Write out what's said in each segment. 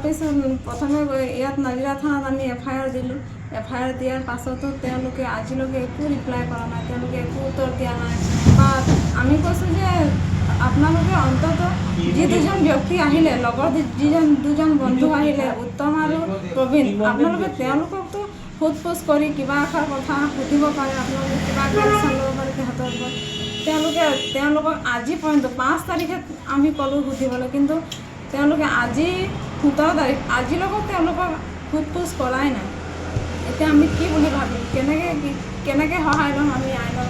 তাৰপিছত প্ৰথমে ইয়াত নাজিৰা থানাত আমি FIR দিলোঁ। FIR দিয়াৰ পাছতো তেওঁলোকে আজিলৈকে একো ৰিপ্লাই কৰা নাই, তেওঁলোকে একো উত্তৰ দিয়া নাই। বা আমি কৈছোঁ যে আপোনালোকে অন্ততঃ যি দুজন ব্যক্তি আহিলে, লগৰ দুজন বন্ধু আহিলে, উত্তম আৰু প্ৰবীণ, আপোনালোকে তেওঁলোককতো সোধ-পোছ কৰি কিবা এষাৰ কথা সুধিব পাৰে, আপোনালোকে কিবা কাৰেকশ্যন ল'ব পাৰে সিহঁতৰ ওপৰত। তেওঁলোকক আজি পৰ্যন্ত 5 তাৰিখে আমি ক'লোঁ সুধিবলৈ, কিন্তু তেওঁলোকে আজি 17 তাৰিখ, আজিলৈকে তেওঁলোকক সোধ-পোছ কৰাই নাই। এতিয়া আমি কি বুলি ভাবিম, কেনেকৈ সহায় ল'ম আমি আইনত?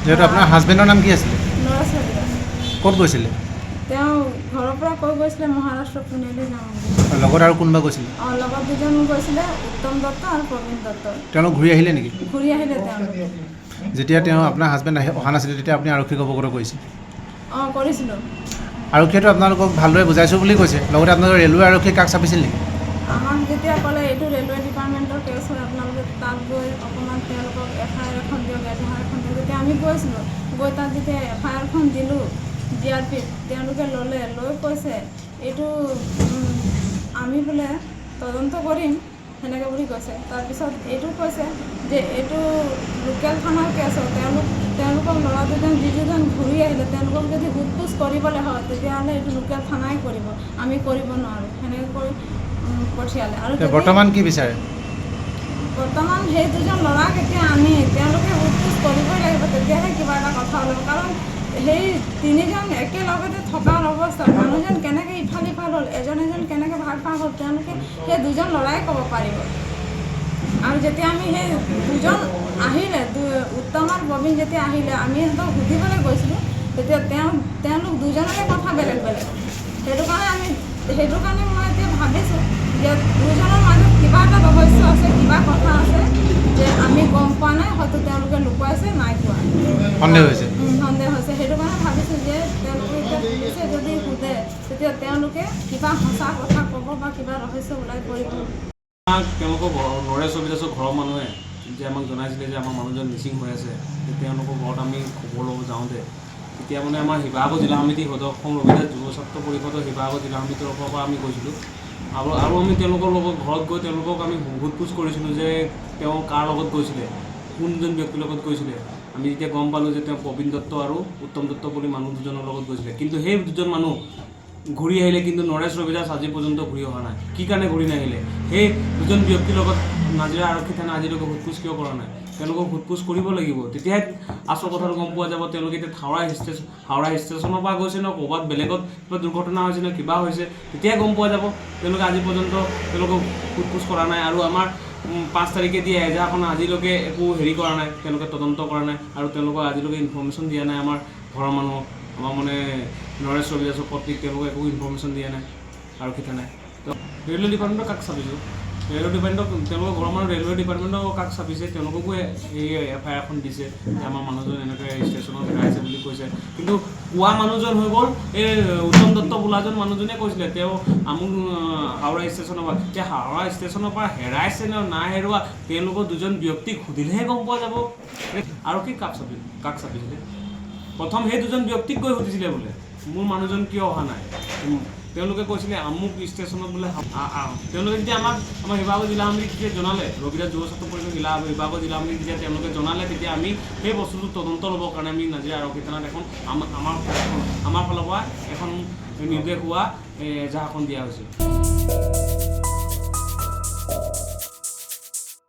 যিহেতু আপোনাৰ হাজবেণ্ডৰ নাম কি আছিলে? নৰেশ কলিতা। ক'ত গৈছিলে? তেওঁ ঘৰৰ পৰা কৈ গৈছিলে মহাৰাষ্ট্ৰ পুনেলৈ যাওঁ। লগত আৰু কোনোবা গৈছিলে? লগত দুজন গৈছিলে, উত্তম দত্ত আৰু প্ৰবীণ দত্ত। তেওঁলোক ঘূৰি আহিলে নেকি? ঘূৰি আহিলে তেওঁলোক। যেতিয়া আপোনাৰ হাজবেণ্ড অহা নাছিলে তেতিয়া আপুনি আৰক্ষীক অৱগত কৰিছিল? কৰিছিলোঁ। আৰক্ষীয়েতো আপোনালোকক ভালদৰে বুজাইছোঁ বুলি কৈছে, লগতে আপোনালোকৰ ৰেলৱে আৰক্ষী কাষ চাপিছিল নেকি? আমাক যেতিয়া ক'লে এইটো ৰেলৱে ডিপাৰ্টমেণ্টৰ কেছ হয়, আপোনালোকে তাত গৈ অকণমান তেওঁলোকক FIR এখন দিয়ক, এজাহাৰ এখন দিয়ক। তেতিয়া আমি গৈছিলোঁ, গৈ তাত যেতিয়া FIR এখন দিলোঁ, দিয়াৰ তেওঁলোকে লৈ কৈছে এইটো আমি বোলে তদন্ত কৰিম সেনেকৈ বুলি কৈছে। তাৰপিছত এইটো কৈছে যে এইটো লোকেল থানাৰ কেছ হয়, তেওঁলোকৰ ল'ৰা দুজন যিজন ঘূৰি আহিলে তেওঁলোকক যদি সোধ-পোছ কৰিবলৈ হয় তেতিয়াহ'লে এইটো লোকেল থানাই কৰিব, আমি কৰিব নোৱাৰোঁ, সেনেকৈ কৰি পঠিয়ালে। আৰু বৰ্তমান কি বিচাৰে? বৰ্তমান সেই দুজন ল'ৰাক এতিয়া আনি তেওঁলোকে সোধ-পোছ কৰিবই লাগিব, তেতিয়াহে কিবা এটা কথা ওলাব। কাৰণ সেই তিনিজন একেলগতে থকাৰ অৱস্থাত মানুহজন কেনেকৈ ইফাল সিফাল হ'ল, এজন কেনেকৈ ভাগ হ'ল, তেওঁলোকে সেই দুজন ল'ৰাই ক'ব পাৰিব। আৰু যেতিয়া আমি সেই দুজন আহিলে, উত্তম আৰু প্ৰবীণ যেতিয়া আহিলে, আমি সিহঁতক সুধিবলৈ গৈছিলোঁ, তেতিয়া তেওঁলোক দুজনৰে কথা বেলেগ বেলেগ। সেইটো কাৰণে মই এতিয়া ভাবিছোঁ যে দুজনৰ মাজত কিবা এটা ৰহস্য আছে, কিবা কথা আছে যে আমি গম পোৱা নাই, হয়তো তেওঁলোকে লুকুৱাইছে, নাই পোৱা, সন্দেহ হৈছে। সেইটো কাৰণে ভাবিছোঁ যে তেওঁলোকে এতিয়া পুলিচে যদি সোধে তেতিয়া তেওঁলোকে কিবা সঁচা কথা ক'ব বা কিবা ৰহস্য ওলাই পৰিব। তেওঁলোকৰ নৰেশ কলিতাৰ ঘৰৰ মানুহে যে আমাক জনাইছিলে যে আমাৰ মানুহজন মিচিং হৈ আছে, তেওঁলোকৰ ঘৰত আমি খবৰ ল'ব যাওঁতে তেতিয়া মানে আমাৰ শিৱসাগৰ জিলা সমিতি অসম ৰবীন্দ্ৰ যুৱ ছাত্ৰ পৰিষদৰ শিৱসাগৰ জিলা সমিতিৰ তৰফৰ পৰা আমি গৈছিলোঁ। আৰু আমি তেওঁলোকৰ লগত ঘৰত গৈ তেওঁলোকক আমি সোধ-পোছ কৰিছিলোঁ যে তেওঁ কাৰ লগত গৈছিলে, কোনজন ব্যক্তিৰ লগত গৈছিলে। আমি যেতিয়া গম পালোঁ যে তেওঁ প্ৰবীণ দত্ত আৰু উত্তম দত্ত বুলি মানুহ দুজনৰ লগত গৈছিলে, কিন্তু সেই দুজন মানুহ ঘূৰি আহিলে, কিন্তু নৰেশ ৰবিদাস আজি পৰ্যন্ত ঘূৰি অহা নাই। কি কাৰণে ঘূৰি নাহিলে? সেই দুজন ব্যক্তিৰ লগত নাজিৰা আৰক্ষী থানা আজিলৈকে সোধ-পোছ কিয় কৰা নাই? তেওঁলোকক সোধ-পোছ কৰিব লাগিব, তেতিয়াহে আচল কথাটো গম পোৱা যাব। তেওঁলোকে এতিয়া হাওৰা ষ্টেচনৰ পৰা গৈছে ন, ক'ৰবাত বেলেগত কিবা দুৰ্ঘটনা হৈছে নে কিবা হৈছে, তেতিয়াহে গম পোৱা যাব। তেওঁলোকে আজি পৰ্যন্ত তেওঁলোকক সোধ-পোছ কৰা নাই। আৰু আমাৰ 5 তাৰিখে দিয়া এজাহাৰখন আজিলৈকে একো কৰা নাই, তেওঁলোকে তদন্ত কৰা নাই, আৰু তেওঁলোকক আজিলৈকে ইনফৰ্মেশ্যন দিয়া নাই আমাৰ ঘৰৰ মানুহক। আমাৰ মানে নৰেশ ৰবিদাসৰ পত্নীক তেওঁলোকে একো ইনফৰ্মেশ্যন দিয়া নাই আৰক্ষী থানাই। তো ৰেলৱে ডিপাৰ্টমেণ্টৰ কাষ চাপিছোঁ, ৰেলৱে ডিপাৰ্টমেণ্টৰ তেওঁলোকৰ ঘৰৰ মানুহ ৰেলৱে ডিপাৰ্টমেণ্টৰ কাষ চাপিছে, তেওঁলোককো এই FIR এখন দিছে যে আমাৰ মানুহজন এনেকৈ ষ্টেচনত হেৰাইছে বুলি কৈছে। কিন্তু কোৱা মানুহজন হৈ গ'ল এই উত্তম দত্ত বোলাজন মানুহজনে কৈছিলে তেওঁ আমুক হাওৰা ষ্টেচনৰ পৰা। এতিয়া হাওৰা ষ্টেচনৰ পৰা হেৰাইছে নে নাই হেৰুৱা তেওঁলোকৰ দুজন ব্যক্তিক সুধিলেহে গম পোৱা যাব। আৰু কি কাষ চাপিছিলে? প্ৰথম সেই দুজন ব্যক্তিক গৈ সুধিছিলে বোলে মোৰ মানুহজন কিয় অহা নাই। তেওঁলোকে কৈছিলে আমুক ষ্টেচনত বোলে তেওঁলোকে যেতিয়া আমাৰ শিৱসাগৰ জিলা সমিতিক যেতিয়া জনালে, ৰবিদাস যুৱ ছাত্ৰ পৰিষদ শিৱসাগৰ জিলা সমিতিক যেতিয়া তেওঁলোকে জনালে, তেতিয়া আমি সেই বস্তুটো তদন্ত ল'বৰ কাৰণে আমি নাজিৰা আৰক্ষী থানাত এখন আমাৰ ফালৰ পৰা এখন নিৰ্দেশ হোৱা এজাহাৰখন দিয়া হৈছিল।